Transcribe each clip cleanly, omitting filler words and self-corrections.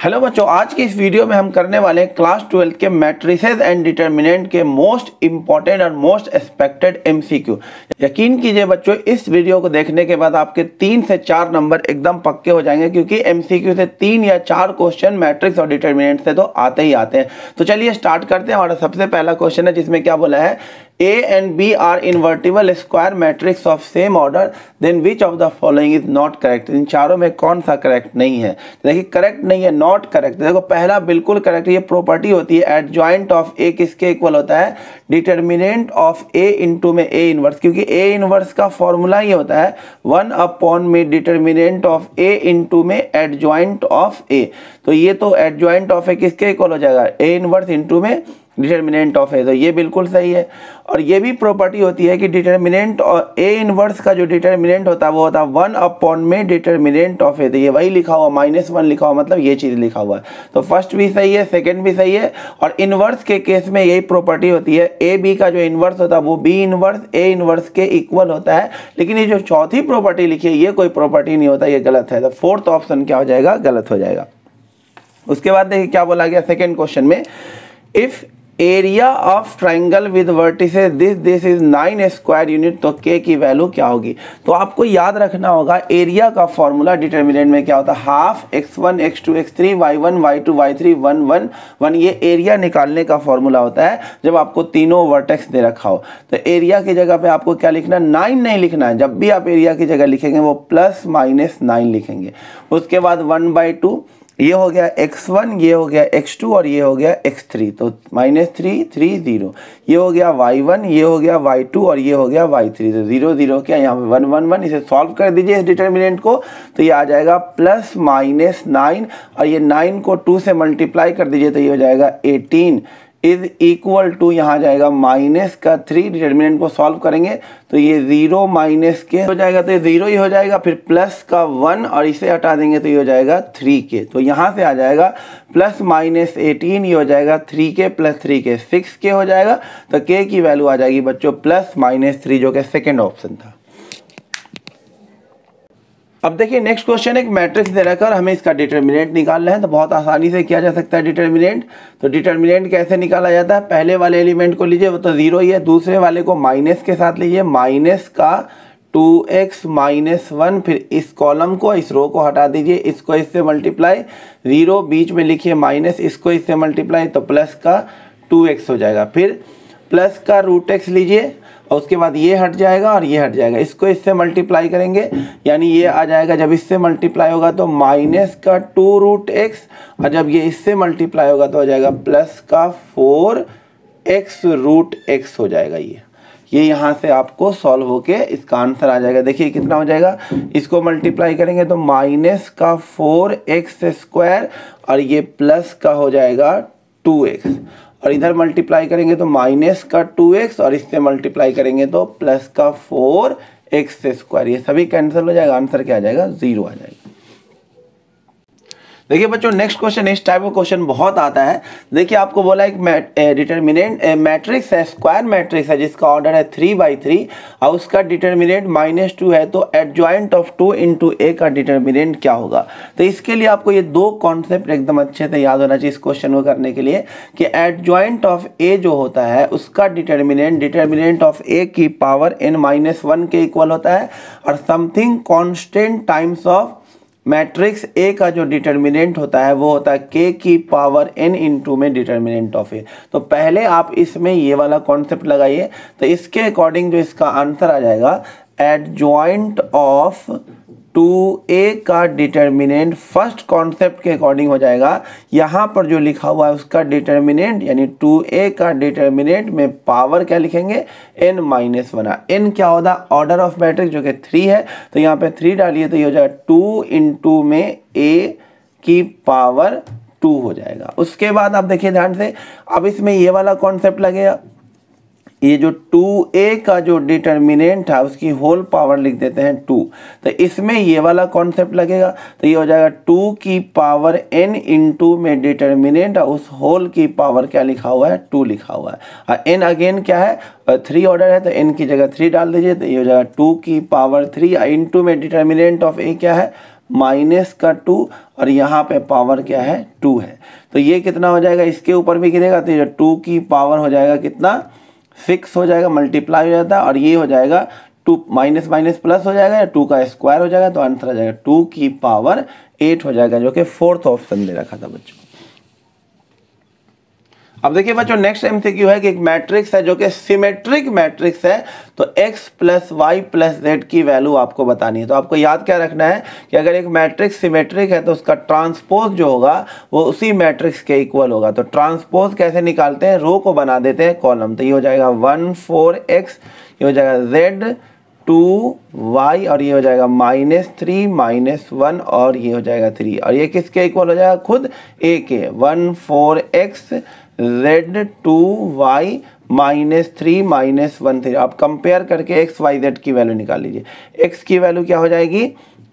Hello बच्चों, आज के इस वीडियो में हम करने वाले हैं क्लास 12 के मैट्रिसेस एंड डिटर्मिनेंट के मोस्ट इंपॉर्टेंट और मोस्ट एक्सपेक्टेड एमसीक्यू। यकीन कीजिए बच्चों, इस वीडियो को देखने के बाद आपके 3 से 4 नंबर एकदम पक्के हो जाएंगे, क्योंकि एमसीक्यू से 3 या 4 क्वेश्चन मैट्रिक्स और डिटर्मिनेंट से तो आते ही आते हैं। तो चलिए स्टार्ट करते हैं। हमारा सबसे पहला क्वेश्चन है जिसमें क्या बोला है, A and B are invertible square matrix of same order, then which of the following is not correct? इन चारों में कौन सा करेक्ट नहीं है? देखिए करेक्ट नहीं है, नॉट करेक्ट। देखो पहला बिल्कुल करेक्ट। ये प्रॉपर्टी होती है एडजॉइंट ऑफ A किसके इक्वल होता है? डिटर्मिनेंट ऑफ A इंटू में A इनवर्स, क्योंकि A इनवर्स का फॉर्मूला ही होता है 1 में डिटर्मिनेंट ऑफ A इंटू में एडजॉइंट ऑफ A। तो ये तो एडजॉइंट ऑफ A किसके इक्वल हो जाएगा? A इनवर्स इंटू में डिटर्मिनेंट ऑफ ए। तो ये बिल्कुल सही है। और ये भी प्रॉपर्टी होती है कि डिटर्मिनेंट और ए इनवर्स का जो डिटर्मिनेंट होता है वो होता है 1 में डिटर्मिनेंट ऑफ ए। तो ये वही लिखा हुआ -1 लिखा हुआ, मतलब ये चीज़ लिखा हुआ है। तो फर्स्ट भी सही है, सेकंड भी सही है। और इनवर्स के केस में यही प्रॉपर्टी होती है, ए बी का जो इनवर्स होता है वो बी इनवर्स ए इनवर्स के इक्वल होता है। लेकिन ये जो चौथी प्रॉपर्टी लिखी है ये कोई प्रॉपर्टी नहीं होता, ये गलत है। तो फोर्थ ऑप्शन क्या हो जाएगा? गलत हो जाएगा। उसके बाद देखिए क्या बोला गया सेकेंड क्वेश्चन में, if area of triangle with vertices this is 9 square unit, तो के की वैल्यू क्या होगी? तो आपको याद रखना होगा एरिया का फॉर्मूला डिटर्मिनेंट में क्या होता है? Half x1 x2 x3 y1 y2 y3 1 1 1। ये एरिया निकालने का फॉर्मूला होता है जब आपको तीनों वर्टेक्स दे रखा हो। तो एरिया की जगह पे आपको क्या लिखना है? 9 नहीं लिखना है। जब भी आप एरिया की जगह लिखेंगे वो +-9 लिखेंगे। उसके बाद 1/2, ये हो गया x1, ये हो गया x2 और ये हो गया x3। तो -3 3 0। ये हो गया y1, ये हो गया y2 और ये हो गया y3। तो 0 0 क्या, यहाँ पे 1 1 1। इसे सॉल्व कर दीजिए इस डिटर्मिनेंट को, तो ये आ जाएगा +-9। और ये 9 को 2 से मल्टीप्लाई कर दीजिए तो ये हो जाएगा 18 इज इक्वल टू, यहाँ जाएगा -3। डिटर्मिनेंट को सॉल्व करेंगे तो ये 0 के हो जाएगा, तो ये 0 ही हो जाएगा। फिर +1 और इसे हटा देंगे तो ये हो जाएगा 3k। तो यहाँ से आ जाएगा +-18, ये हो जाएगा 3k + 3k 6k हो जाएगा। तो k की वैल्यू आ जाएगी बच्चों +-3, जो कि सेकेंड ऑप्शन था। अब देखिए नेक्स्ट क्वेश्चन, एक मैट्रिक्स दे रखा और हमें इसका डिटर्मिनेंट निकालना है। तो बहुत आसानी से किया जा सकता है डिटर्मिनेंट। तो डिटर्मिनेंट कैसे निकाला जाता है? पहले वाले एलिमेंट को लीजिए, वो तो 0 ही है। दूसरे वाले को माइनस के साथ लीजिए, माइनस का 2x - 1। फिर इस कॉलम को, इस रो को हटा दीजिए, इसको इससे मल्टीप्लाई, 0 बीच में लिखिए माइनस, इसको इससे मल्टीप्लाई, तो प्लस का 2x हो जाएगा। फिर प्लस का √x लीजिए और उसके बाद ये हट जाएगा और ये हट जाएगा, इसको इससे मल्टीप्लाई करेंगे, यानी ये आ जाएगा। जब इससे मल्टीप्लाई होगा तो माइनस का 2√x, और जब ये इससे मल्टीप्लाई होगा तो हो जाएगा प्लस का 4x√x हो जाएगा। ये यहाँ से आपको सॉल्व होके इसका आंसर आ जाएगा। देखिए कितना हो जाएगा, इसको मल्टीप्लाई करेंगे तो माइनस का 4x² और ये प्लस का हो जाएगा 2x, और इधर मल्टीप्लाई करेंगे तो माइनस का 2x और इससे मल्टीप्लाई करेंगे तो प्लस का 4x²। ये सभी कैंसिल हो जाएगा, आंसर क्या आ जाएगा? 0 आ जाएगा। देखिए बच्चों नेक्स्ट क्वेश्चन, इस टाइप का क्वेश्चन बहुत आता है। देखिए आपको बोला एक डिटर्मिनेंट मैट्रिक्स है, स्क्वायर मैट्रिक्स है जिसका ऑर्डर है 3/3 और उसका डिटर्मिनेंट -2 है। तो एडजॉइंट ऑफ 2 × A का डिटर्मिनेंट क्या होगा? तो इसके लिए आपको ये 2 कॉन्सेप्ट एकदम अच्छे से याद होना चाहिए इस क्वेश्चन को करने के लिए, कि एडजॉइंट ऑफ A जो होता है उसका डिटर्मिनेंट ऑफ A की पावर n-1 के इक्वल होता है, और something constant times of matrix A का जो डिटर्मिनेंट होता है वो होता है k की पावर n इंटू में डिटर्मिनेंट ऑफ A। तो पहले आप इसमें ये वाला कॉन्सेप्ट लगाइए, तो इसके अकॉर्डिंग जो इसका आंसर आ जाएगा, एडजॉइंट ऑफ 2A का डिटर्मिनेंट फर्स्ट कॉन्सेप्ट के अकॉर्डिंग हो जाएगा। यहाँ पर जो लिखा हुआ है उसका डिटर्मिनेंट यानी 2A का डिटर्मिनेंट में पावर क्या लिखेंगे? n-1। n क्या होता है? ऑर्डर ऑफ मैट्रिक्स जो कि 3 है, तो यहाँ पे 3 डालिए तो ये हो जाएगा 2 × में A की पावर 2 हो जाएगा। उसके बाद आप देखिए ध्यान से, अब इसमें ये वाला कॉन्सेप्ट लगेगा, ये जो 2A का जो डिटर्मिनेंट है उसकी होल पावर लिख देते हैं 2। तो इसमें ये वाला कॉन्सेप्ट लगेगा, तो ये हो जाएगा 2 की पावर n इंटू में डिटर्मिनेंट, उस होल की पावर क्या लिखा हुआ है? 2 लिखा हुआ है। और n अगेन क्या है? 3 ऑर्डर है, तो n की जगह 3 डाल दीजिए, तो ये हो जाएगा 2 की पावर 3 इंटू में डिटर्मिनेंट ऑफ A क्या है? माइनस का 2 और यहाँ पे पावर क्या है 2 है। तो ये कितना हो जाएगा, इसके ऊपर भी गिरेगा तो ये 2 की पावर हो जाएगा कितना 6 हो जाएगा, मल्टीप्लाई हो जाता है और ये हो जाएगा 2 माइनस माइनस प्लस हो जाएगा या 2 का स्क्वायर हो जाएगा, तो आंसर आ जाएगा 2 की पावर 8 हो जाएगा, जो कि फोर्थ ऑप्शन दे रखा था बच्चों। अब देखिए बच्चों नेक्स्ट एमसीक्यू है कि एक मैट्रिक्स है जो कि सिमेट्रिक मैट्रिक्स है, तो x plus y plus z की वैल्यू आपको बतानी है। तो आपको याद क्या रखना है कि अगर एक मैट्रिक्स सिमेट्रिक है तो उसका ट्रांसपोज जो होगा वो उसी मैट्रिक्स के इक्वल होगा। तो ट्रांसपोज कैसे निकालते हैं, रो को बना देते हैं कॉलम, तो ये हो जाएगा 1 4x, ये हो जाएगा z 2y और ये हो जाएगा -3 -1 और ये हो जाएगा 3 और ये किसके इक्वल हो जाएगा, खुद a के 1 4x z 2y -3 -1 3। आप कंपेयर करके x y z की वैल्यू निकाल लीजिए। x की वैल्यू क्या हो जाएगी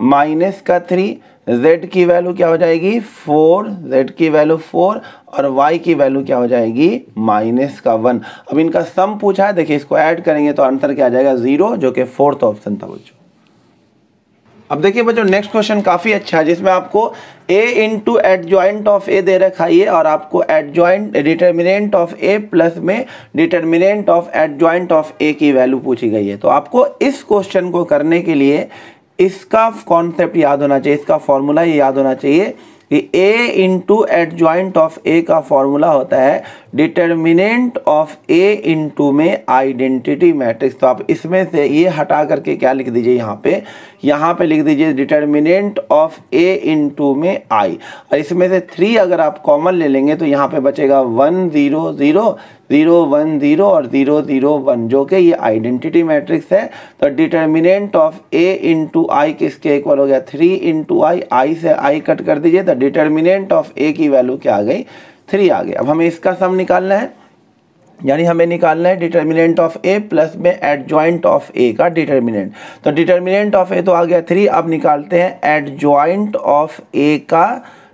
-3, z की वैल्यू क्या हो जाएगी 4, z की वैल्यू 4 और y की वैल्यू क्या हो जाएगी -1। अब इनका सम पूछा है, देखिए इसको ऐड करेंगे तो आंसर क्या आ जाएगा 0, जो कि फोर्थ ऑप्शन था बच्चों। अब देखिए बच्चों नेक्स्ट क्वेश्चन काफी अच्छा है, जिसमें आपको a into adjoint of a दे रखा है और आपको adjoint determinant of a plus में determinant of adjoint of a की वैल्यू पूछी गई है। तो आपको इस क्वेश्चन को करने के लिए इसका कॉन्सेप्ट याद होना चाहिए, इसका फॉर्मूला ये याद होना चाहिए कि a into adjoint of a का फॉर्मूला होता है डिटर्मिनेंट ऑफ a इंटू में आइडेंटिटी मैट्रिक्स। तो आप इसमें से ये हटा करके क्या लिख दीजिए, यहाँ पे लिख दीजिए डिटर्मिनेंट ऑफ a इंटू में i, और इसमें से 3 अगर आप कॉमन ले लेंगे तो यहाँ पे बचेगा 1 0 0 0 1 0 और 0 0 1, जो कि ये आइडेंटिटी मैट्रिक्स है। तो डिटर्मिनेंट ऑफ a इंटू आई किसके इक्वल हो गया 3 इंटू आई से आई कट कर दीजिए, तो डिटर्मिनेंट ऑफ a की वैल्यू क्या आ गई 3 आ गई। अब हमें इसका सम निकालना है, यानी हमें निकालना है डिटर्मिनेंट ऑफ a प्लस में एडजॉइंट ऑफ a का डिटर्मिनेंट। तो डिटर्मिनेंट ऑफ a तो आ गया 3, अब निकालते हैं एडजॉइंट ऑफ a का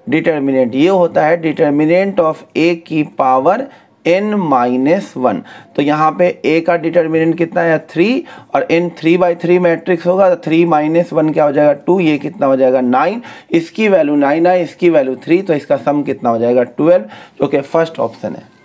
डिटर्मिनेंट। ये होता है डिटर्मिनेंट ऑफ a की पावर n-1। तो यहाँ पे a का डिटर्मिनेंट कितना है 3 और n 3/3 मैट्रिक्स होगा, तो 3 - 1 क्या हो जाएगा 2, ये कितना हो जाएगा 9, इसकी वैल्यू 9 है, इसकी वैल्यू 3, तो इसका सम कितना हो जाएगा 12, जो कि फर्स्ट ऑप्शन है।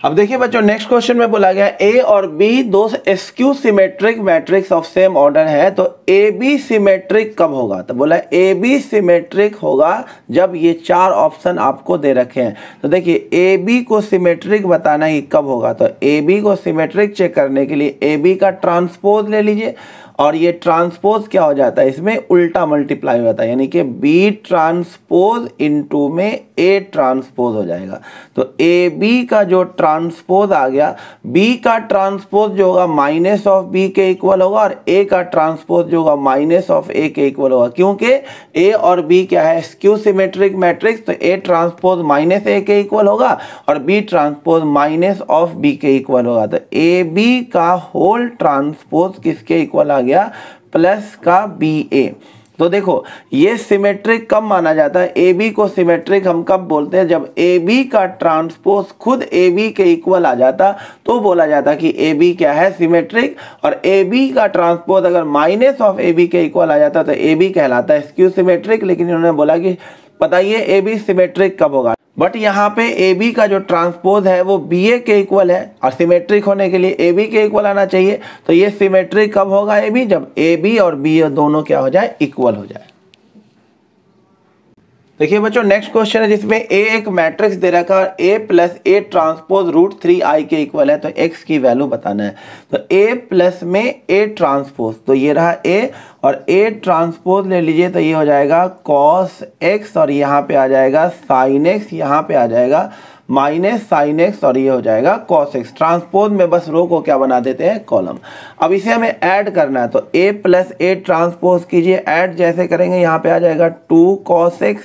अब देखिए बच्चों नेक्स्ट क्वेश्चन में बोला गया a और b दो skew symmetric matrix of same order है, तो ए बी सिमेट्रिक कब होगा। तो बोला ए बी सिमेट्रिक होगा जब ये 4 ऑप्शन आपको दे रखे हैं। तो देखिए ए बी को सिमेट्रिक बताना ही कब होगा, तो ए बी को सिमेट्रिक चेक करने के लिए ए बी का ट्रांसपोज ले लीजिए और ये ट्रांसपोज क्या हो जाता है, इसमें उल्टा मल्टीप्लाई हो जाता है, यानी कि बी ट्रांसपोज इंटू में ए ट्रांसपोज हो जाएगा। तो ए बी का जो ट्रांसपोज आ गया, बी का ट्रांसपोज जो होगा माइनस ऑफ बी के इक्वल होगा और ए का ट्रांसपोज जो होगा माइनस ऑफ ए के इक्वल होगा, क्योंकि ए और बी क्या है स्क्यू सिमेट्रिक मैट्रिक्स, तो ए ट्रांसपोज माइनस ए के इक्वल होगा और B transpose minus of B के इक्वल होगा। तो ए बी का होल ट्रांसपोज किसके इक्वल आ गया, प्लस का बी ए। तो देखो ये सिमेट्रिक कब माना जाता है, ए बी को सिमेट्रिक हम कब बोलते हैं, जब ए बी का ट्रांसपोज खुद ए बी के इक्वल आ जाता तो बोला जाता कि ए बी क्या है सिमेट्रिक, और ए बी का ट्रांसपोज अगर माइनस ऑफ ए बी के इक्वल आ जाता तो ए बी कहलाता है स्क्यू सिमेट्रिक। लेकिन इन्होंने बोला कि बताइए ए बी सिमेट्रिक कब होगा, बट यहाँ पे ए बी का जो ट्रांसपोज है वो बी ए के इक्वल है और सिमेट्रिक होने के लिए ए बी के इक्वल आना चाहिए। तो ये सिमेट्रिक कब होगा ए बी, जब ए बी और बी दोनों क्या हो जाए इक्वल हो जाए। देखिए बच्चों नेक्स्ट क्वेश्चन है जिसमें ए एक मैट्रिक्स दे रखा है ए प्लस ए ट्रांसपोज √3i के इक्वल है, तो x की वैल्यू बताना है। तो a प्लस में ए ट्रांसपोज, तो ये रहा a और a ट्रांसपोज ले लीजिए, तो ये हो जाएगा cos x और यहाँ पे आ जाएगा sin x, यहाँ पे आ जाएगा माइनस साइन एक्स और ये हो जाएगा cos x। ट्रांसपोज में बस रो को क्या बना देते हैं कॉलम। अब इसे हमें ऐड करना है, तो a प्लस ए ट्रांसपोज कीजिए, ऐड जैसे करेंगे यहाँ पे आ जाएगा 2 cos x,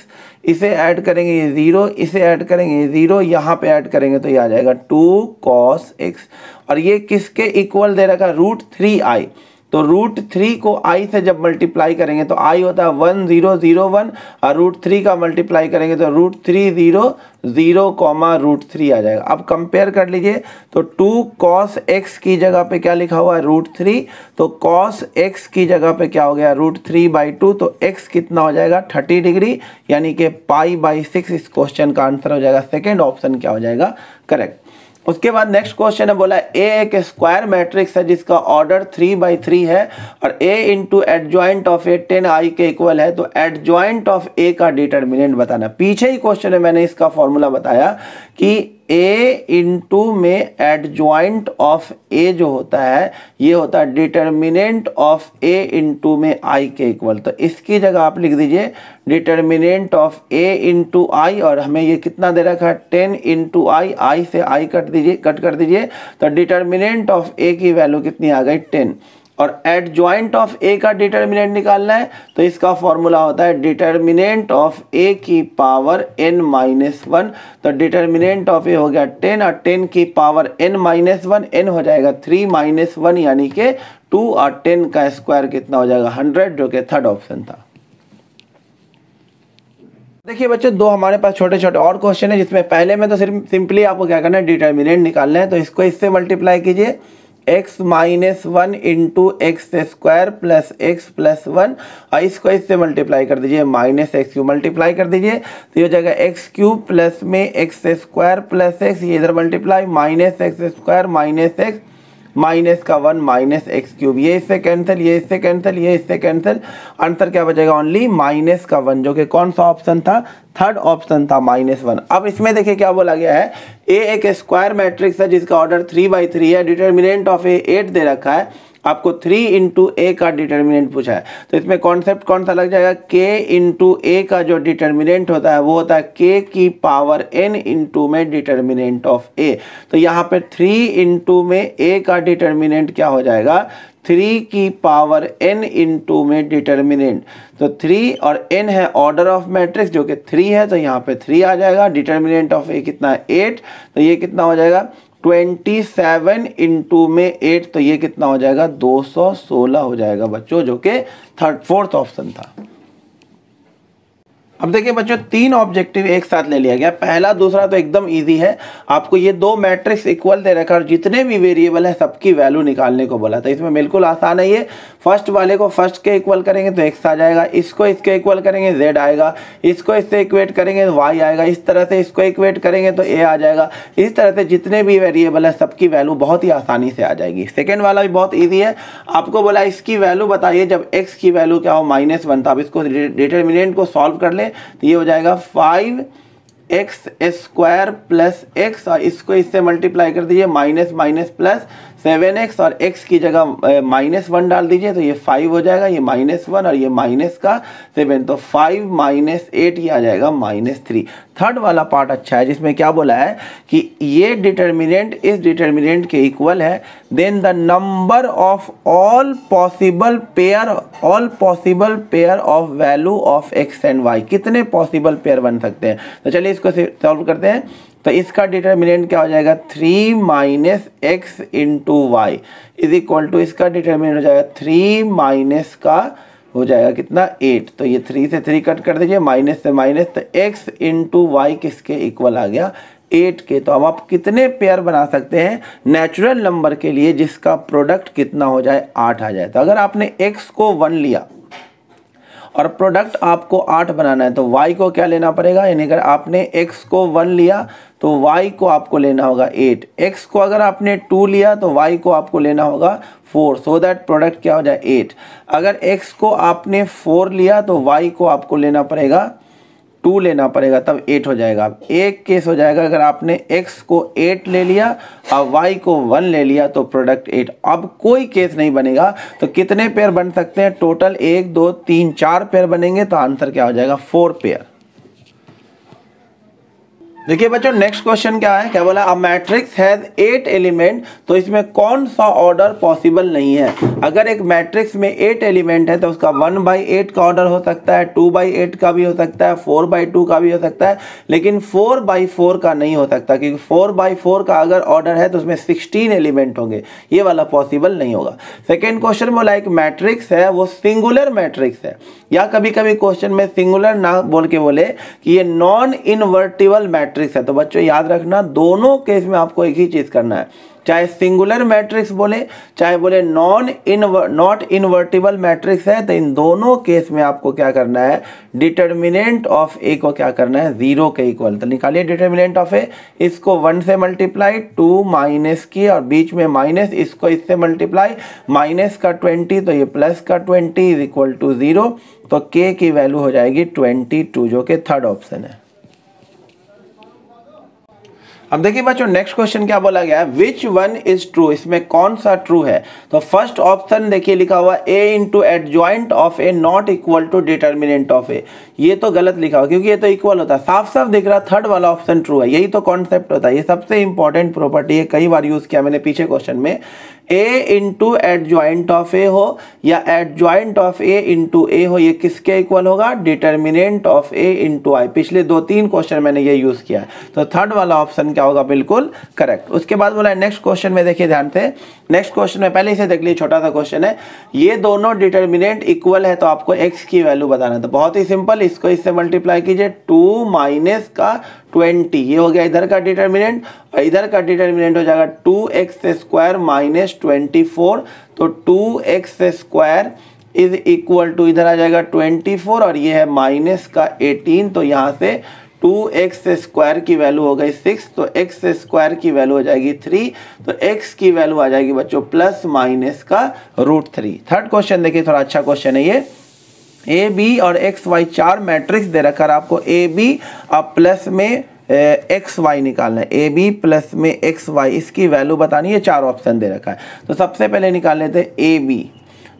इसे ऐड करेंगे ये 0, इसे ऐड करेंगे ये 0, यहाँ पे ऐड करेंगे तो ये आ जाएगा 2 cos x और ये किसके इक्वल दे रखा है √3i। तो √3 को i से जब मल्टीप्लाई करेंगे तो i होता है 1001 और √3 का मल्टीप्लाई करेंगे तो √300, √3 आ जाएगा। अब कंपेयर कर लीजिए तो 2 cos x की जगह पे क्या लिखा हुआ है √3, तो cos x की जगह पे क्या हो गया √3/2, तो x कितना हो जाएगा 30 डिग्री, यानी कि π/6 इस क्वेश्चन का आंसर हो जाएगा। सेकेंड ऑप्शन क्या हो जाएगा करेक्ट। उसके बाद नेक्स्ट क्वेश्चन है, बोला A एक स्क्वायर मैट्रिक्स है जिसका ऑर्डर 3/3 है और A into adjoint of A 10i के इक्वल है, तो एडजॉइंट ऑफ A का डिटर्मिनेंट बताना। पीछे ही क्वेश्चन है मैंने इसका फॉर्मूला बताया कि A इंटू में एडजॉइंट ऑफ A जो होता है ये होता है डिटर्मिनेंट ऑफ A इंटू में I के इक्वल। तो इसकी जगह आप लिख दीजिए determinant of A into I, और हमें ये कितना दे रखा है 10 इंटू I से I कट कर दीजिए, तो डिटर्मिनेंट ऑफ A की वैल्यू कितनी आ गई 10। और एडजॉइंट ऑफ A का डिटर्मिनेंट निकालना है तो इसका फॉर्मूला होता है डिटर्मिनेंट ऑफ A की पावर n-1, तो डिटर्मिनेंट ऑफ A हो गया 10 और 10 की पावर n-1, n हो जाएगा 3-1 यानी कि 2 और 10 का स्क्वायर कितना हो जाएगा 100, जो कि थर्ड ऑप्शन था। देखिए बच्चों दो हमारे पास छोटे छोटे और क्वेश्चन है जिसमें पहले में तो सिर्फ सिंपली आपको क्या करना है डिटर्मिनेंट निकालना है, तो इसको इससे मल्टीप्लाई कीजिए x-1 into x² plus x+1 और इसको इससे मल्टीप्लाई कर दीजिए -x³ मल्टीप्लाई कर दीजिए तो ये हो जाएगा x³ प्लस में x² प्लस x, ये इधर multiply -x² minus x minus का 1 -x³, ये इससे कैंसिल, ये इससे कैंसिल, ये इससे कैंसिल, आंसर क्या बचेगा ओनली -1, जो कि कौन सा ऑप्शन था थर्ड ऑप्शन था -1। अब इसमें देखिए क्या बोला गया है, A एक स्क्वायर मैट्रिक्स है जिसका ऑर्डर 3/3 है, डिटर्मिनेंट ऑफ A 8 दे रखा है, आपको 3 इंटू A का डिटर्मिनेंट पूछा है, तो इसमें कॉन्सेप्ट कौन सा लग जाएगा K इंटू A का जो डिटर्मिनेंट होता है वो होता है K की पावर n इंटू में डिटर्मिनेंट ऑफ A, तो यहाँ पे 3 इंटू में A का डिटर्मिनेंट क्या हो जाएगा 3 की पावर n इंटू में डिटर्मिनेंट, तो 3 और n है ऑर्डर ऑफ मैट्रिक्स जो कि 3 है, तो यहाँ पे 3 आ जाएगा। डिटर्मिनेंट ऑफ A कितना है 8, तो ये कितना हो जाएगा 27 इंटू में 8, तो ये कितना हो जाएगा 216 हो जाएगा बच्चों, जो कि फोर्थ ऑप्शन था। अब देखिए बच्चों तीन ऑब्जेक्टिव एक साथ ले लिया गया, पहला दूसरा तो एकदम इजी है, आपको ये दो मैट्रिक्स इक्वल दे रखा और जितने भी वेरिएबल है सबकी वैल्यू निकालने को बोला था। इसमें बिल्कुल आसान है, ये फर्स्ट वाले को फर्स्ट के इक्वल करेंगे तो x आ जाएगा, इसको इसके इक्वल करेंगे z आएगा, इसको इससे इक्वेट करेंगे तो y आएगा, इस तरह से इसको इक्वेट करेंगे तो a आ जाएगा। इस तरह से जितने भी वेरिएबल है सबकी वैल्यू बहुत ही आसानी से आ जाएगी। सेकेंड वाला भी बहुत ईजी है, आपको बोला इसकी वैल्यू बताइए जब x की वैल्यू क्या हो -1, तो आप इसको डिटर्मिनेंट को सॉल्व कर ले तो ये हो जाएगा 5x² प्लस x और इसको इससे मल्टीप्लाई कर दीजिए माइनस माइनस प्लस 7x और x की जगह -1 डाल दीजिए तो ये 5 हो जाएगा, ये -1 और ये माइनस का 7, तो 5 - 8 ये आ जाएगा -3। थर्ड वाला पार्ट अच्छा है जिसमें क्या बोला है कि ये डिटर्मिनेंट इस डिटर्मिनेंट के इक्वल है, then the number of all possible pair of value of x and y, कितने पॉसिबल पेयर बन सकते हैं। तो चलिए इसको सॉल्व करते हैं, तो इसका डिटर्मिनेंट क्या हो जाएगा 3 - x into y is equal to, इसका डिटर्मिनेंट हो जाएगा 3 माइनस का हो जाएगा कितना 8, तो ये 3 से 3 कट कर दीजिए, माइनस से माइनस, तो x इंटू वाई किसके इक्वल आ गया 8 के। तो अब आप कितने पेयर बना सकते हैं नेचुरल नंबर के लिए जिसका प्रोडक्ट कितना हो जाए 8 आ जाए। तो अगर आपने x को 1 लिया और प्रोडक्ट आपको 8 बनाना है तो y को क्या लेना पड़ेगा, यानी अगर आपने x को 1 लिया तो y को आपको लेना होगा 8, x को अगर आपने 2 लिया तो y को आपको लेना होगा 4, सो दैट प्रोडक्ट क्या हो जाए 8। अगर x को आपने 4 लिया तो y को आपको लेना पड़ेगा 2 लेना पड़ेगा, तब 8 हो जाएगा। अब एक केस हो जाएगा अगर आपने x को 8 ले लिया और y को 1 ले लिया तो प्रोडक्ट 8। अब कोई केस नहीं बनेगा, तो कितने पेयर बन सकते हैं टोटल 1 2 3 4 पेयर बनेंगे, तो आंसर क्या हो जाएगा 4 पेयर। देखिए बच्चों नेक्स्ट क्वेश्चन क्या है, क्या बोला, अ मैट्रिक्स हैज 8 एलिमेंट, तो इसमें कौन सा ऑर्डर पॉसिबल नहीं है। अगर एक मैट्रिक्स में 8 एलिमेंट है तो उसका 1/8 का ऑर्डर हो सकता है, 2/8 का भी हो सकता है, 4/2 का भी हो सकता है, लेकिन 4/4 का नहीं हो सकता, क्योंकि 4/4 का अगर ऑर्डर है तो उसमें 16 एलिमेंट होंगे, ये वाला पॉसिबल नहीं होगा। सेकेंड क्वेश्चन बोला एक मैट्रिक्स है वो सिंगुलर मैट्रिक्स है, या कभी कभी क्वेश्चन में सिंगुलर ना बोल के बोले कि ये नॉन इनवर्टिबल मैट्रिक्स है, तो बच्चों याद रखना दोनों केस में आपको एक ही चीज करना है, चाहे सिंगुलर मैट्रिक्स बोले चाहे बोले नॉट इनवर्टिबल मैट्रिक्स है, तो इन दोनों केस में आपको क्या करना है, डिटर्मिनेंट ऑफ ए को क्या करना है, 0 के इक्वल। तो निकालिए डिटर्मिनेंट ऑफ ए, इसको 1 से मल्टीप्लाई, 2 माइनस की और बीच में माइनस, इसको इससे मल्टीप्लाई, माइनस का 20 तो ये प्लस का 20 इज इक्वल टू 0, तो के की वैल्यू हो जाएगी 22, जो कि थर्ड ऑप्शन है। अब देखिए बच्चों नेक्स्ट क्वेश्चन क्या बोला गया है, विच वन इज ट्रू, इसमें कौन सा ट्रू है। तो फर्स्ट ऑप्शन देखिए लिखा हुआ a into adjoint of A not equal to determinant of A, ये तो गलत लिखा हुआ क्योंकि ये तो इक्वल होता है, साफ साफ दिख रहा थर्ड वाला ऑप्शन ट्रू है, यही तो कॉन्सेप्ट होता है, ये सबसे इंपॉर्टेंट प्रॉपर्टी है, कई बार यूज किया मैंने पीछे क्वेश्चन में। a into adjoint of A हो या एडजॉइंट ऑफ ए इंटू ए हो, ये किसके इक्वल होगा, डिटर्मिनेंट ऑफ ए इंटू आई। पिछले 2-3 क्वेश्चन मैंने ये यूज किया है, तो थर्ड वाला ऑप्शन क्या होगा, बिल्कुल करेक्ट। उसके बाद बोला नेक्स्ट क्वेश्चन में देखिए ध्यान से, नेक्स्ट क्वेश्चन में पहले इसे देख लीजिए, छोटा सा क्वेश्चन है, ये दोनों डिटर्मिनेंट इक्वल है तो आपको x की वैल्यू बताना है। तो बहुत ही सिंपल, इसको इससे मल्टीप्लाई कीजिए, 2 माइनस का 20, ये हो गया इधर का डिटर्मिनेंट, और इधर का डिटर्मिनेंट हो जाएगा 2x स्क्वायर माइनस 24, तो 2x square is equal to इधर आ जाएगा 24 और ये है माइनस का 18, तो यहाँ से 2x स्क्वायर की वैल्यू हो गई 6, तो x स्क्वायर की वैल्यू हो जाएगी 3, तो x की वैल्यू आ जाएगी बच्चों प्लस माइनस का √3। थर्ड क्वेश्चन देखिए, थोड़ा अच्छा क्वेश्चन है ये, ए बी और एक्स वाई 4 मैट्रिक्स दे रखा है आपको, ए बी अब प्लस में एक्स वाई निकालना है, ए बी प्लस में एक्स वाई, इसकी वैल्यू बतानी है, 4 ऑप्शन दे रखा है। तो सबसे पहले निकाल लेते हैं ए बी,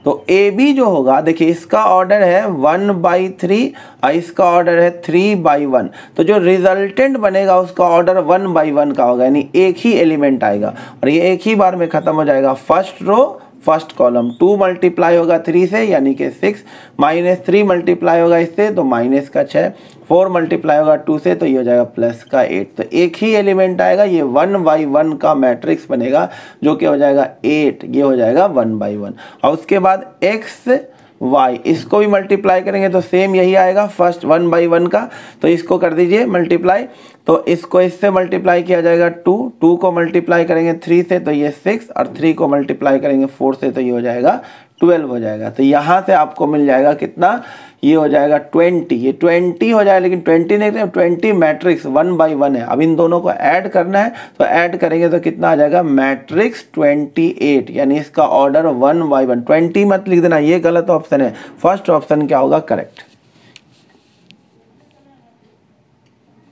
तो ए बी जो होगा देखिए इसका ऑर्डर है 1/3 और इसका ऑर्डर है 3/1, तो जो रिजल्टेंट बनेगा उसका ऑर्डर 1/1 का होगा, यानी एक ही एलिमेंट आएगा और ये एक ही बार में खत्म हो जाएगा। First row first column, 2 multiply होगा 3 से यानी कि 6, माइनस 3 मल्टीप्लाई होगा इससे तो माइनस का 6, 4 मल्टीप्लाई होगा 2 से तो ये हो जाएगा प्लस का 8, तो एक ही एलिमेंट आएगा, ये 1/1 का मैट्रिक्स बनेगा जो कि हो जाएगा 8, ये हो जाएगा 1/1। और उसके बाद x y, इसको भी मल्टीप्लाई करेंगे तो सेम यही आएगा, फर्स्ट 1/1 का, तो इसको कर दीजिए मल्टीप्लाई, तो इसको इससे मल्टीप्लाई किया जाएगा 2 को मल्टीप्लाई करेंगे 3 से तो ये 6 और 3 को मल्टीप्लाई करेंगे 4 से तो ये हो जाएगा 12 हो जाएगा। तो यहाँ से आपको मिल जाएगा कितना, ये हो जाएगा 20, ये 20 हो जाएगा, लेकिन 20 नहीं, 20 मैट्रिक्स 1/1 है। अब इन दोनों को ऐड करना है, तो ऐड करेंगे तो कितना आ जाएगा, मैट्रिक्स 28, यानी इसका ऑर्डर 1/1। 20 मत लिख देना, ये गलत ऑप्शन है, फर्स्ट ऑप्शन क्या होगा, करेक्ट।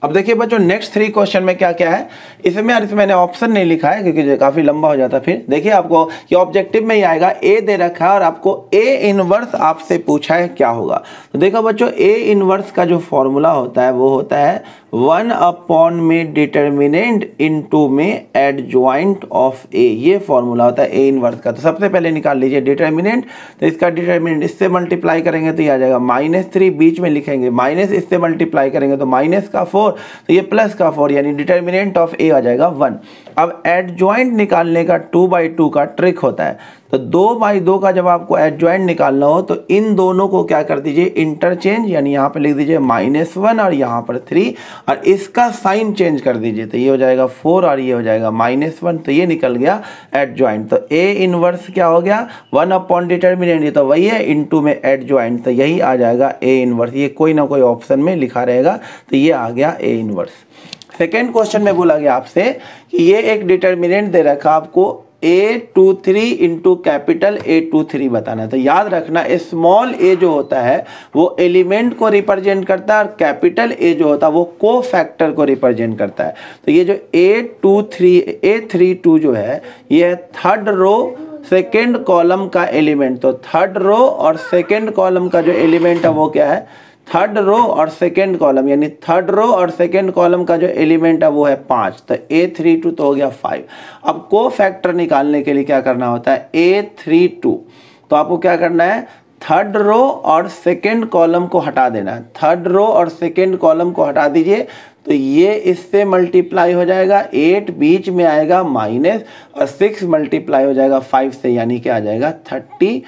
अब देखिए बच्चों नेक्स्ट 3 क्वेश्चन में क्या क्या है, इसमें यार इसमें मैंने ऑप्शन नहीं लिखा है क्योंकि काफी लंबा हो जाता। फिर देखिए आपको ये ऑब्जेक्टिव में ही आएगा, ए दे रखा है और आपको ए इनवर्स आपसे पूछा है क्या होगा। तो देखो बच्चों ए इनवर्स का जो फॉर्मूला होता है वो होता है 1/, में डिटर्मिनेंट इनटू में एडजॉइंट ऑफ ए, ये फॉर्मूला होता है ए इनवर्स का। तो सबसे पहले निकाल लीजिए डिटर्मिनेंट, तो इसका डिटर्मिनेंट इससे मल्टीप्लाई करेंगे तो ये आ जाएगा -3, बीच में लिखेंगे माइनस, इससे मल्टीप्लाई करेंगे तो माइनस का 4, तो ये प्लस का 4, यानी डिटर्मिनेंट ऑफ ए आ जाएगा 1। अब एडजॉइंट निकालने का 2/2 का ट्रिक होता है, तो 2/2 का जब आपको एडजॉइंट निकालना हो तो इन दोनों को क्या कर दीजिए, इंटरचेंज, यानी यहाँ पे लिख दीजिए -1 और यहाँ पर 3 और इसका साइन चेंज कर दीजिए, तो ये हो जाएगा 4 और ये हो जाएगा -1, तो ये निकल गया एडजॉइंट। तो ए इनवर्स क्या हो गया, 1/, डिटर्मिनेंट, ये तो वही है, इनटू में एडजॉइंट, तो यही आ जाएगा ए इनवर्स, ये कोई ना कोई ऑप्शन में लिखा रहेगा, तो ये आ गया ए इनवर्स। सेकेंड क्वेश्चन में बोला गया आपसे कि ये एक डिटर्मिनेंट दे रखा आपको A23 इंटू कैपिटल A23 बताना है। तो याद रखना स्मॉल a जो होता है वो एलिमेंट को रिप्रेजेंट करता है और कैपिटल A जो होता है वो को फैक्टर को रिप्रेजेंट करता है। तो ये जो A32 जो है ये थर्ड रो सेकेंड कॉलम का एलिमेंट, तो थर्ड रो और सेकेंड कॉलम का जो एलिमेंट है वो क्या है, थर्ड रो और सेकेंड कॉलम, यानी थर्ड रो और सेकेंड कॉलम का जो एलिमेंट है वो है 5, तो A32 तो हो गया 5। अब को फैक्टर निकालने के लिए क्या करना होता है, A32, तो आपको क्या करना है, थर्ड रो और सेकेंड कॉलम को हटा देना है। थर्ड रो और सेकेंड कॉलम को हटा दीजिए तो ये इससे मल्टीप्लाई हो जाएगा, 8 बीच में आएगा माइनस, और 6 मल्टीप्लाई हो जाएगा 5 से, यानी कि आ जाएगा 30।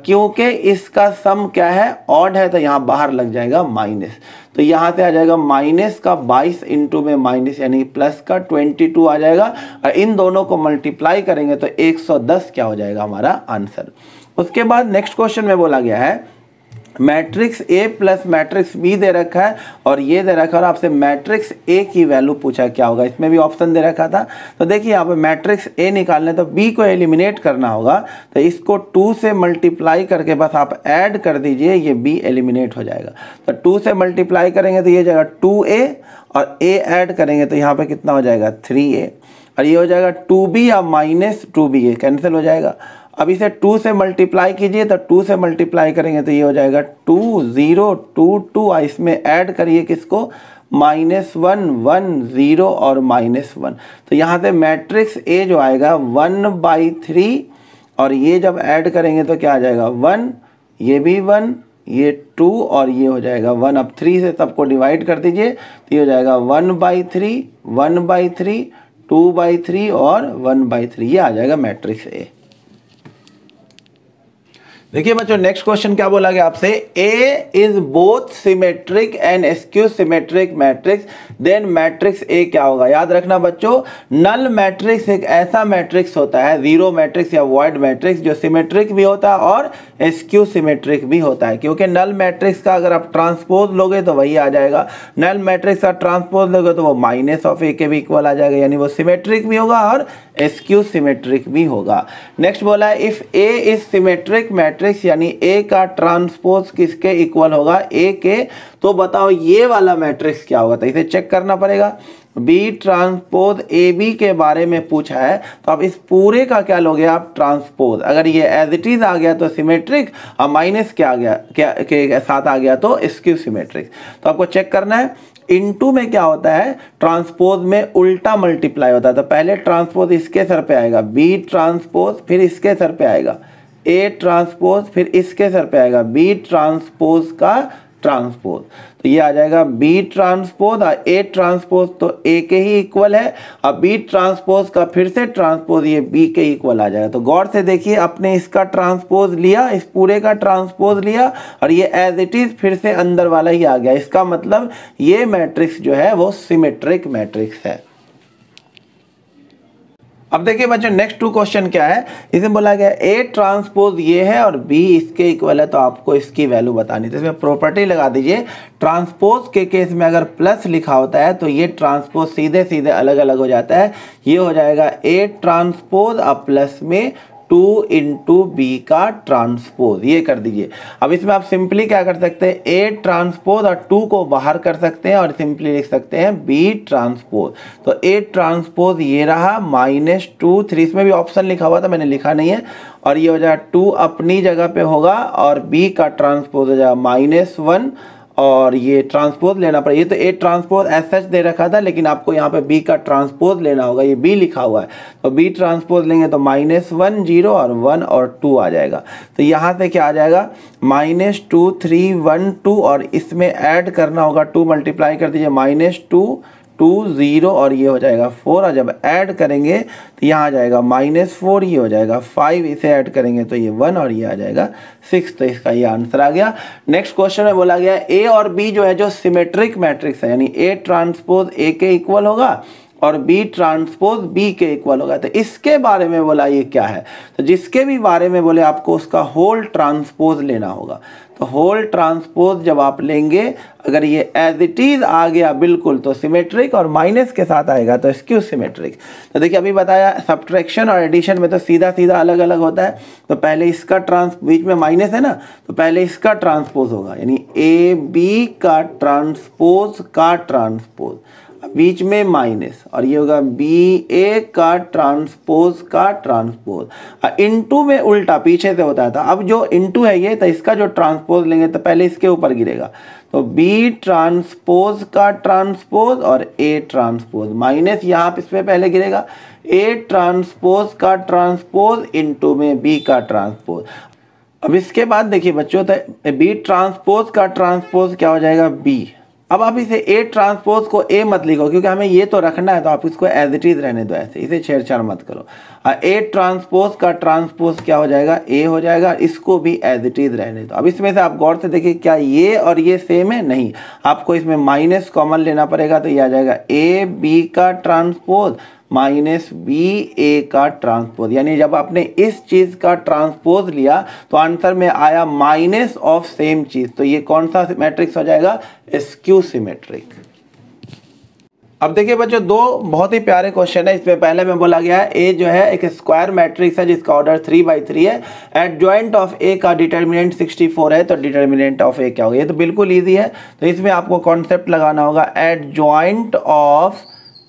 क्योंकि इसका सम क्या है, ऑड है, तो यहाँ बाहर लग जाएगा माइनस, तो यहाँ से आ जाएगा माइनस का 22 इंटू में माइनस यानी प्लस का 22 आ जाएगा, और इन दोनों को मल्टीप्लाई करेंगे तो 110 क्या हो जाएगा हमारा आंसर। उसके बाद नेक्स्ट क्वेश्चन में बोला गया है matrix A plus matrix B दे रखा है और ये दे रखा है, और आपसे मैट्रिक्स ए की वैल्यू पूछा क्या होगा। इसमें भी ऑप्शन दे रखा था, तो देखिए यहाँ पे मैट्रिक्स ए निकालने तो बी को एलिमिनेट करना होगा, तो इसको 2 से मल्टीप्लाई करके बस आप ऐड कर दीजिए, ये बी एलिमिनेट हो जाएगा। तो 2 से मल्टीप्लाई करेंगे तो ये जाएगा 2a, और a ऐड करेंगे तो यहाँ पे कितना हो जाएगा 3a, और ये हो जाएगा 2b या माइनस 2b, ये कैंसिल हो जाएगा। अब इसे 2 से मल्टीप्लाई कीजिए, तो 2 से मल्टीप्लाई करेंगे तो ये हो जाएगा 2 0 2 2, इसमें ऐड करिए किसको, -1 1 0 और -1, तो यहाँ से मैट्रिक्स ए जो आएगा 1/3, और ये जब ऐड करेंगे तो क्या आ जाएगा 1, ये भी 1, ये 2 और ये हो जाएगा 1। अब 3 से सबको डिवाइड कर दीजिए तो ये हो जाएगा 1/3 1/3 2/3 और 1/3, ये आ जाएगा मैट्रिक्स ए। देखिए बच्चों नेक्स्ट क्वेश्चन क्या बोला गया आपसे, A is both symmetric and skew symmetric matrix, then matrix A क्या होगा। याद रखना बच्चों, नल मैट्रिक्स एक ऐसा मैट्रिक्स होता है, जीरो मैट्रिक्स या वॉइड मैट्रिक्स, जो सिमेट्रिक भी होता है और स्क्यू सिमेट्रिक भी होता है। क्योंकि नल मैट्रिक्स का अगर आप ट्रांसपोज लोगे तो वही आ जाएगा, नल मैट्रिक्स का ट्रांसपोज लोगे तो वो -A के भी इक्वल आ जाएगा, यानी वो सिमेट्रिक भी होगा और स्क्यू सिमेट्रिक भी होगा। नेक्स्ट बोला है if A is symmetric matrix, यानी A का ट्रांसपोज किसके इक्वल होगा, A के, तो बताओ ये वाला मैट्रिक्स क्या होगा। तो इसे चेक करना पड़ेगा। B ट्रांसपोज AB के बारे में पूछा है, तो अब इस पूरे का क्या लोगे आप, ट्रांसपोज। अगर ये एज इट इज आ गया तो सिमेट्रिक, और माइनस क्या आ गया, क्या के साथ आ गया तो स्क्यू सिमेट्रिक। तो आपको चेक करना है, इनटू में क्या होता है, ट्रांसपोज में उल्टा मल्टीप्लाई होता है, तो पहले ट्रांसपोज इसके सर पे आएगा B ट्रांसपोज, फिर इसके सर पे आएगा A ट्रांसपोज, फिर इसके सर पे आएगा B ट्रांसपोज का ट्रांसपोज, तो ये आ जाएगा B ट्रांसपोज और A ट्रांसपोज तो A के ही इक्वल है, अब B ट्रांसपोज का फिर से ट्रांसपोज ये B के इक्वल आ जाएगा। तो गौर से देखिए, अपने इसका ट्रांसपोज लिया, इस पूरे का ट्रांसपोज लिया, और ये एज इट इज फिर से अंदर वाला ही आ गया। इसका मतलब ये मैट्रिक्स जो है वो सिमेट्रिक मैट्रिक्स है। अब देखिए बच्चों नेक्स्ट 2 क्वेश्चन क्या है, इसमें बोला गया A ट्रांसपोज ये है और B इसके इक्वल है, तो आपको इसकी वैल्यू बतानी है। तो इसमें प्रॉपर्टी लगा दीजिए, ट्रांसपोज के केस में अगर प्लस लिखा होता है तो ये ट्रांसपोज सीधे सीधे अलग अलग हो जाता है, ये हो जाएगा A ट्रांसपोज और प्लस में 2 इंटू B का ट्रांसपोज, ये कर दीजिए। अब इसमें आप सिंपली क्या कर सकते हैं, A ट्रांसपोज और 2 को बाहर कर सकते हैं और सिंपली लिख सकते हैं B ट्रांसपोज। तो A ट्रांसपोज ये रहा -2 3, इसमें भी ऑप्शन लिखा हुआ था, मैंने लिखा नहीं है, और ये हो जाएगा 2 अपनी जगह पे होगा और B का ट्रांसपोज हो जाएगा -1, और ये ट्रांसपोज लेना पड़ेगा। ये तो A ट्रांसपोज एज सच दे रखा था, लेकिन आपको यहाँ पे B का ट्रांसपोज लेना होगा, ये B लिखा हुआ है, तो B ट्रांसपोज लेंगे तो -1 0 और 1 और 2 आ जाएगा। तो यहाँ से क्या आ जाएगा, -2 3 1 2, और इसमें ऐड करना होगा, 2 मल्टीप्लाई कर दीजिए, -2 2 0 और ये हो जाएगा 4, और जब ऐड करेंगे तो यहाँ आ जाएगा -4, ये हो जाएगा 5, इसे ऐड करेंगे तो ये 1 और ये आ जाएगा 6, तो इसका ये आंसर आ गया। नेक्स्ट क्वेश्चन में बोला गया A और B जो है जो सिमेट्रिक मैट्रिक्स है, यानी A ट्रांसपोज A के इक्वल होगा और B ट्रांसपोज B के इक्वल होगा, तो इसके बारे में बोला ये क्या है, तो जिसके भी बारे में बोले आपको उसका होल ट्रांसपोज लेना होगा। तो होल ट्रांसपोज जब आप लेंगे, अगर ये एज इट इज आ गया बिल्कुल तो सिमेट्रिक, और माइनस के साथ आएगा तो स्क्यू सिमेट्रिक। तो देखिए अभी बताया सब्ट्रैक्शन और एडिशन में तो सीधा सीधा अलग अलग होता है, तो पहले इसका बीच में माइनस है ना, तो पहले इसका ट्रांसपोज होगा, यानी AB का ट्रांसपोज का ट्रांसपोज, बीच में माइनस, और ये होगा BA का ट्रांसपोज का ट्रांसपोज। इनटू में उल्टा पीछे से होता था, अब जो इनटू है ये, तो इसका जो ट्रांसपोज लेंगे तो पहले इसके ऊपर गिरेगा, तो बी ट्रांसपोज का ट्रांसपोज और ए ट्रांसपोज माइनस यहाँ पे इसमें पहले गिरेगा ए ट्रांसपोज का ट्रांसपोज इनटू में बी का ट्रांसपोज। अब इसके बाद देखिए बच्चों, तो बी ट्रांसपोज का ट्रांसपोज क्या हो जाएगा बी। अब आप इसे ए ट्रांसपोज को ए मत लिखो क्योंकि हमें ये तो रखना है, तो आप इसको एज इट इज रहने दो, ऐसे इसे छेड़छाड़ मत करो। ए ट्रांसपोज का ट्रांसपोज क्या हो जाएगा ए हो जाएगा, इसको भी एज इट इज रहने दो। अब इसमें से आप गौर से देखिए क्या ये और ये सेम है, नहीं, आपको इसमें माइनस कॉमन लेना पड़ेगा, तो ये आ जाएगा ए बी का ट्रांसपोज माइनस बी ए का ट्रांसपोज। यानी जब आपने इस चीज का ट्रांसपोज लिया तो आंसर में आया माइनस ऑफ सेम चीज, तो ये कौन सा मैट्रिक्स हो जाएगा, स्क्यू सिमेट्रिक। अब देखिए बच्चों, दो बहुत ही प्यारे क्वेश्चन है। इसमें पहले में बोला गया है ए जो है एक स्क्वायर मैट्रिक्स है जिसका ऑर्डर 3/3 है, एडजॉइंट ऑफ ए का डिटर्मिनेंट 64 है, तो डिटर्मिनेंट ऑफ ए क्या होगा, ये तो बिल्कुल ईजी है। तो इसमें आपको कॉन्सेप्ट लगाना होगा, एडजॉइंट ऑफ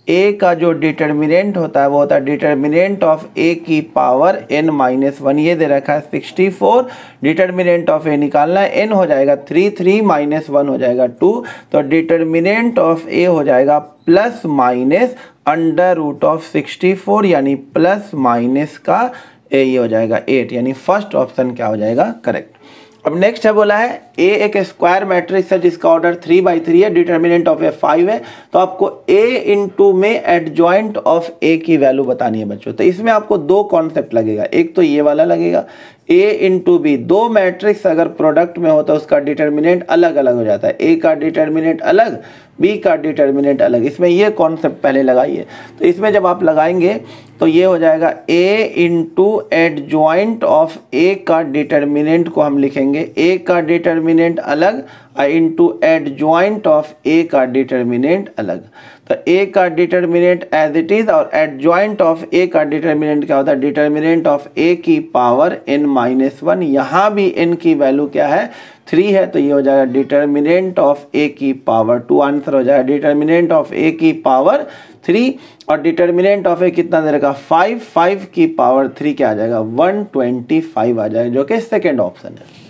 ए का जो डिटर्मिनेंट होता है वो होता है डिटर्मिनेंट ऑफ ए की पावर n-1। ये दे रखा है 64, डिटर्मिनेंट ऑफ ए निकालना है, n हो जाएगा 3, 3 - 1 हो जाएगा 2, तो डिटर्मिनेंट ऑफ ए हो जाएगा plus minus under root of 64, यानी प्लस माइनस का ए, ये हो जाएगा 8, यानी फर्स्ट ऑप्शन क्या हो जाएगा करेक्ट। अब नेक्स्ट है बोला है ए एक स्क्वायर मैट्रिक्स है जिसका ऑर्डर 3/3 है, डिटर्मिनेंट ऑफ ए 5 है, तो आपको ए इंटू में एडजॉइंट ऑफ ए की वैल्यू बतानी है बच्चों। तो इसमें आपको दो कॉन्सेप्ट लगेगा, एक तो ये वाला लगेगा ए इंटू बी। दो मैट्रिक्स अगर प्रोडक्ट में होता है उसका डिटर्मिनेंट अलग अलग हो जाता है, ए का डिटर्मिनेंट अलग, बी का डिटर्मिनेंट अलग। इसमें ये कॉन्सेप्ट पहले लगाइए, तो इसमें जब आप लगाएंगे तो ये हो जाएगा ए इंटू एडजॉइंट ऑफ ए का डिटर्मिनेंट को हम लिखेंगे ए का डिटर्मिनेंट अलग इंटू एडजॉइंट ऑफ ए का डिटर्मिनेंट अलग। तो ए का डिटर्मिनेंट एज इट इज और एडजॉइंट ऑफ ए का डिटर्मिनेंट क्या होता है, डिटर्मिनेंट ऑफ ए की पावर n-1। यहाँ भी n की वैल्यू क्या है 3 है, तो ये हो जाएगा डिटर्मिनेंट ऑफ ए की पावर 2। आंसर हो जाएगा डिटर्मिनेंट ऑफ ए की पावर 3 और डिटर्मिनेंट ऑफ ए कितना दे रखा 5, 5 की पावर 3 क्या आ जाएगा 125 आ जाएगा, जो कि सेकेंड ऑप्शन है।